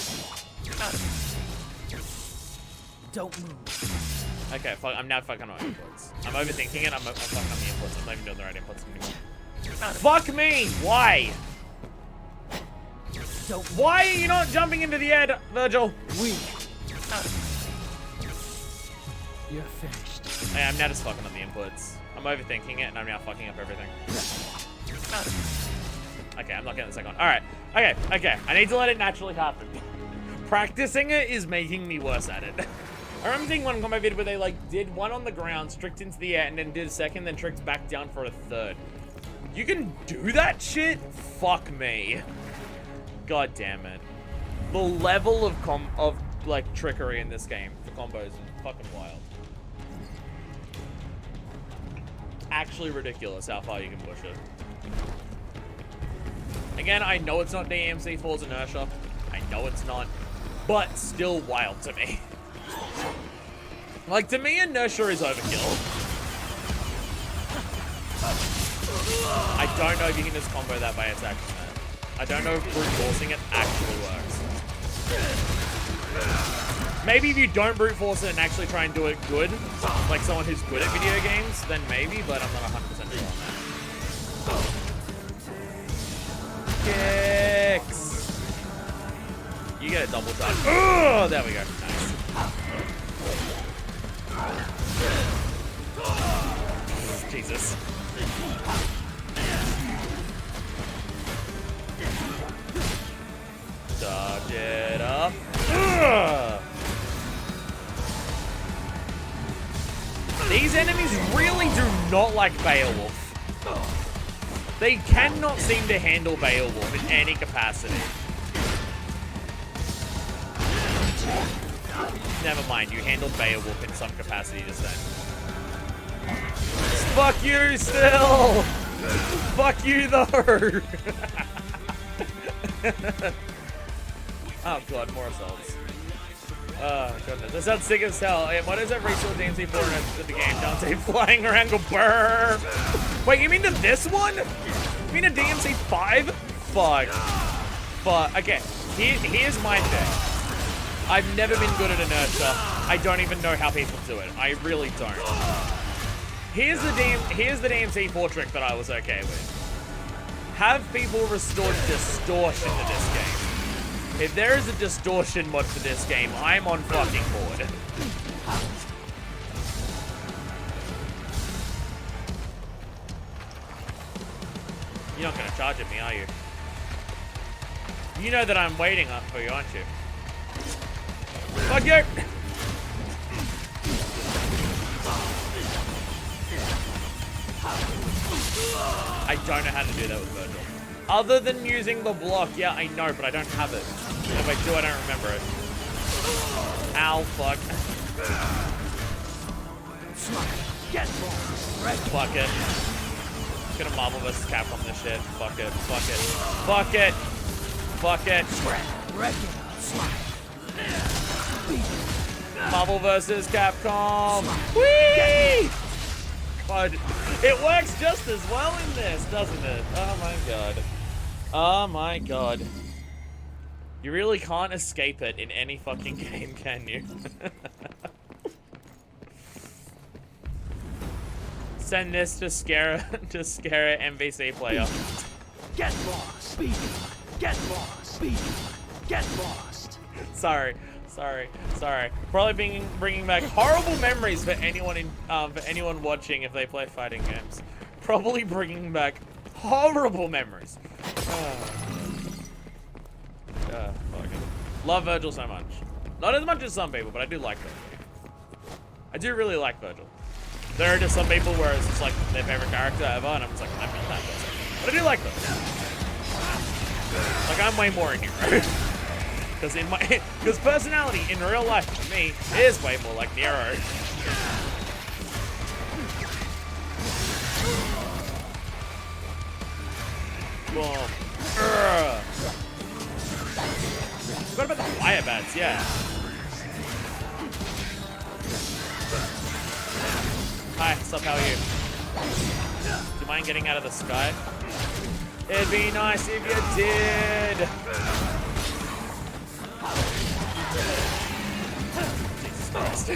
Don't move. Okay, fuck. I'm now fucking on my inputs. I'm overthinking it. I'm fucking on the inputs. I'm not even doing the right inputs anymore. Fuck me! Why? Why are you not jumping into the air, Vergil? Weak. You're finished. Hey, I'm now just fucking on the inputs. I'm overthinking it, and I'm now fucking up everything. Okay, I'm not getting the second one. Alright. Okay, okay. I need to let it naturally happen. Practicing it is making me worse at it. I remember seeing one combo video where they, like, did one on the ground, tricked into the air, and then did a second, then tricked back down for a third. You can do that shit? Fuck me. God damn it. The level of like, trickery in this game for combos is fucking wild. Actually ridiculous how far you can push it. Again, I know it's not DMC4's inertia. I know it's not. But still wild to me. Like, to me, inertia is overkill. I don't know if you can just combo that by attack. I don't know if brute forcing it actually works. Maybe if you don't brute force it and actually try and do it good, like someone who's good at video games, then maybe, but I'm not 100% sure on that. Kicks! You get a double touch. Oh, there we go. Nice. Jesus. Dodge it up. Ugh. These enemies really do not like Beowulf. They cannot seem to handle Beowulf in any capacity. Never mind, you handled Beowulf in some capacity just then. Fuck you still! Fuck you though! Oh god, more assaults. Oh goodness, that sounds sick as hell. Hey, what is that racial DMC4 in the game? Dante flying around go brrr. Wait, you mean to this one? You mean a DMC5? Fuck. Fuck. Okay, here's my thing. I've never been good at inertia. I don't even know how people do it. I really don't. Here's the DMC4 trick that I was okay with. Have people restored distortion to this game. If there is a distortion mod for this game, I'm on fucking board. You're not gonna charge at me, are you? You know that I'm waiting up for you, aren't you? Fuck you! I don't know how to do that with Vergil. Other than using the block, yeah, I know, but I don't have it. If I do, I don't remember it. Ow, fuck. Fuck it. I'm gonna Marvel vs. Capcom this shit. Fuck it, fuck it. Fuck it! Fuck it! Marvel vs. Capcom. Whee! But it works just as well in this, doesn't it? Oh my god. Oh my god. You really can't escape it in any fucking game, can you? Send this to scare an NPC player. Get lost. Get lost. Get lost. Sorry. Probably bringing back horrible memories for anyone watching if they play fighting games. Probably bringing back horrible memories. Fucking love Vergil so much. Not as much as some people, but I do like Vergil. I do really like Vergil. There are just some people where it's just like their favorite character ever, and I'm just like, I'm not that person. But I do like them. Like, I'm way more in Nero. Because personality in real life for me is way more like Nero. Boom. What about the fire bats? Yeah. Hi, sup, how are you? Do you mind getting out of the sky? It'd be nice if you did. Jesus Christ.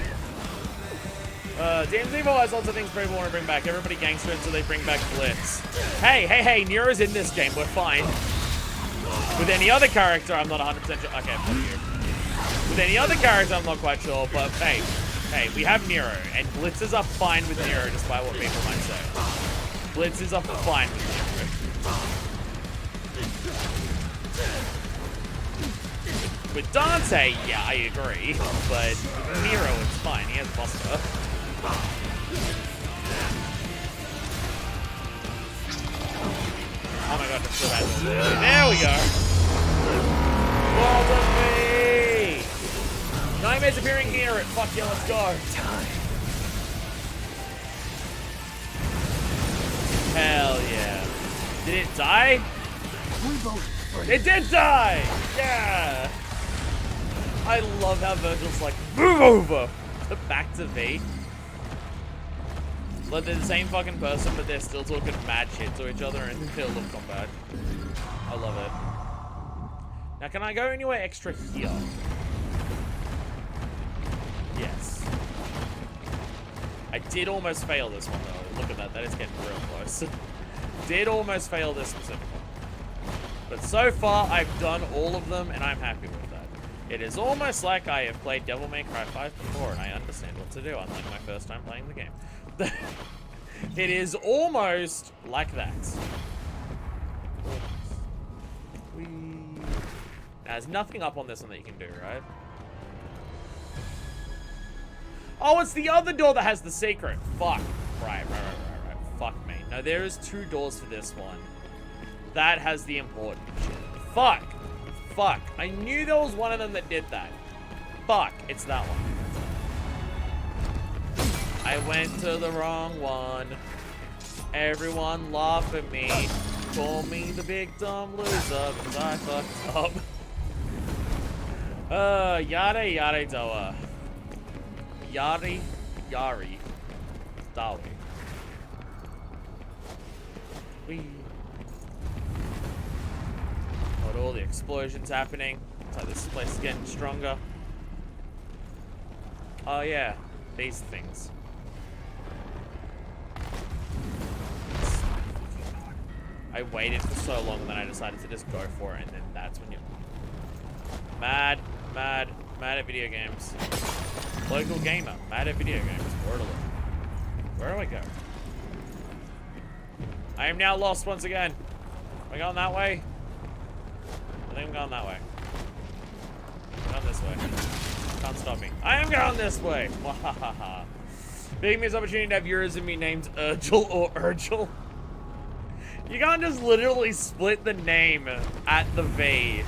DMZ has lots of things people want to bring back. Everybody gangster until they bring back Blitz. Hey, Nero's in this game. We're fine. With any other character, I'm not 100% sure. Okay, fuck you. With any other character, I'm not quite sure, but hey, we have Nero, and Blitzes are fine with Nero, despite what people might say. Blitzes are fine with Nero. With Dante, yeah, I agree, but Nero, it's fine. He has Buster. Oh my god, that's so bad. There we go. Well done, me. Nightmare's appearing here. Fuck yeah, let's go. Hell yeah. Did it die? It did die! Yeah! I love how Vergil's like, move over! Back to V. Like they're the same fucking person, but they're still talking mad shit to each other in the field of combat. I love it. Now, can I go anywhere extra here? Yes. I did almost fail this one, though. Look at that. That is getting real close. Did almost fail this specific one. But so far, I've done all of them, and I'm happy with that. It is almost like I have played Devil May Cry 5 before, and I understand what to do, unlike my first time playing the game. It is almost like that. There's nothing up on this one that you can do, right? Oh, it's the other door that has the secret. Fuck. Right. Fuck me. No, there is 2 doors for this one. That has the important shit. Fuck. I knew there was one of them that did that. Fuck. It's that one. I went to the wrong one. Everyone laugh at me. Call me the big dumb loser because I fucked up. Yada yada doa. Yari. Dawi. Whee. Got all the explosions happening. Looks like this place is getting stronger. Oh yeah, these things. I waited for so long and then I decided to just go for it, and then that's when you... Mad at video games. Local gamer, mad at video games. Where do I go? I am now lost once again. Am I going that way? I think I'm going that way. I'm going this way. Can't stop me. I am going this way! Wahahaha. Big missed opportunity to have yours and me named Urgil or Urgil. You can't just literally split the name at the V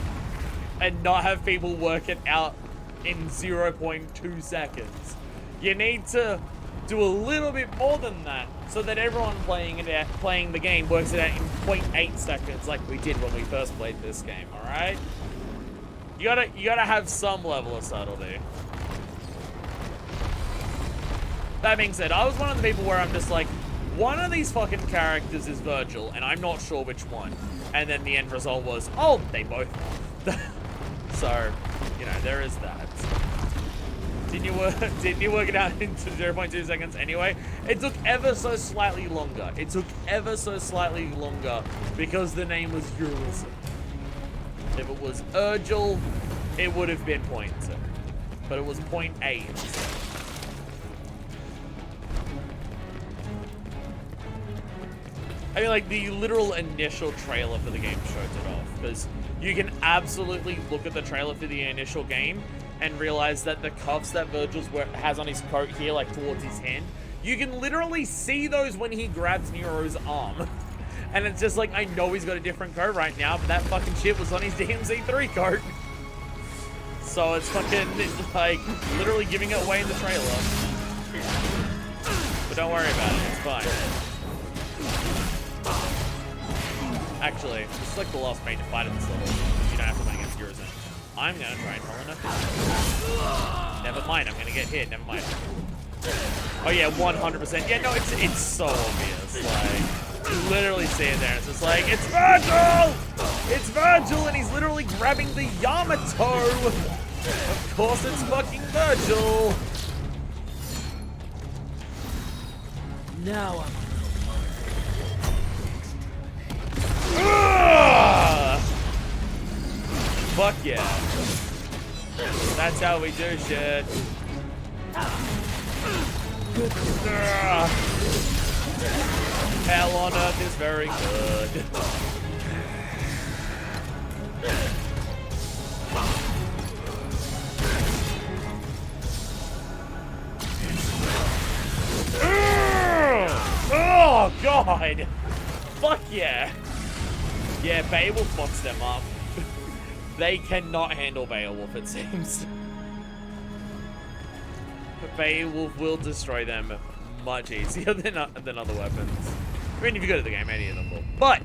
and not have people work it out in 0.2 seconds. You need to do a little bit more than that so that everyone playing the game works it out in 0.8 seconds like we did when we first played this game, alright? You gotta have some level of subtlety. That being said, I was one of the people where I'm just like, one of these fucking characters is Vergil, and I'm not sure which one. And then the end result was, oh, they both are. So, you know, there is that. Didn't you work it out into 0.2 seconds anyway? It took ever so slightly longer. It took ever so slightly longer because the name was Urizen. If it was Vergil, it would have been 0.2. But it was 0.8. I mean, like, the literal initial trailer for the game showed it off. Because you can absolutely look at the trailer for the initial game and realize that the cuffs that Vergil has on his coat here, like, towards his hand, you can literally see those when he grabs Nero's arm. And it's just like, I know he's got a different coat right now, but that fucking shit was on his DMZ3 coat. So it's fucking, like, literally giving it away in the trailer. But don't worry about it, it's fine. Actually, this is like the last major fight of this level. You don't have to win against Urizen. I'm gonna try and hold it. Never mind, I'm gonna get hit, never mind. Oh yeah, 100%. Yeah, no, it's so obvious. Like, you literally see it there, and it's just like, it's Vergil! It's Vergil, and he's literally grabbing the Yamato! Of course it's fucking Vergil! Now I'm... Fuck yeah. That's how we do shit. Hell on Earth is very good. Oh, God. Fuck yeah. Yeah, Beowulf fucks them up. They cannot handle Beowulf, it seems. Beowulf will destroy them much easier than other weapons. I mean, if you go to the game, any of them will. But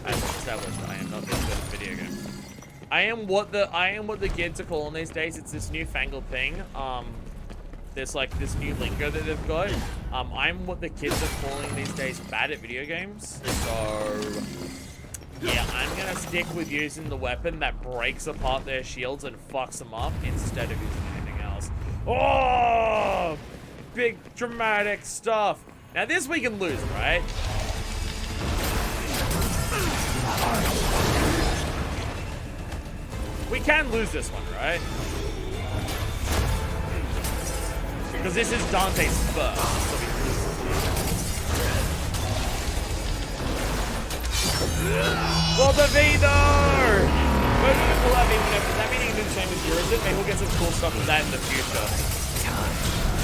as established, I am not this good at video game. I am what the kids are calling these days. It's this newfangled thing. There's like this new lingo that they've got. I'm what the kids are calling these days bad at video games. So yeah, I'm gonna stick with using the weapon that breaks apart their shields and fucks them up instead of using anything else. Oh, big dramatic stuff. Now this we can lose, right? We can lose this one, right? Because this is Dante's first, so we lose. Well, the Vader! But even pull that even if that meaning the same as Urizen, maybe we'll get some cool stuff with that in the future.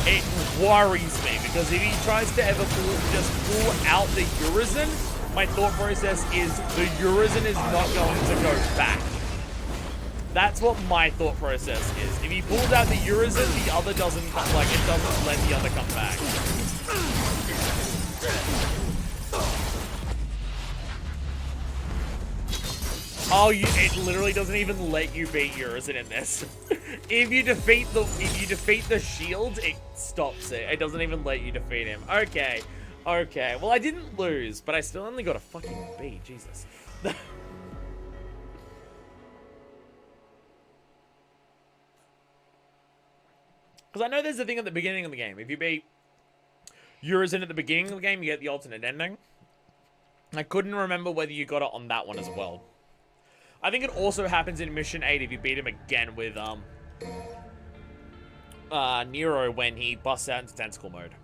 It worries me because if he tries to ever pull out the Urizen, my thought process is the Urizen is not going to go back. That's what my thought process is. If he pulls out the Urizen, the other doesn't come, like, it doesn't let the other come back. Oh, it literally doesn't even let you beat Urizen in this. If you defeat the shield, it stops it. It doesn't even let you defeat him. Okay. Okay. Well, I didn't lose, but I still only got a fucking B. Jesus. Because I know there's a thing at the beginning of the game. If you beat Urizen at the beginning of the game, you get the alternate ending. I couldn't remember whether you got it on that one as well. I think it also happens in Mission 8 if you beat him again with Nero when he busts out into tentacle mode.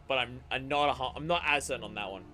But I'm not as certain on that one.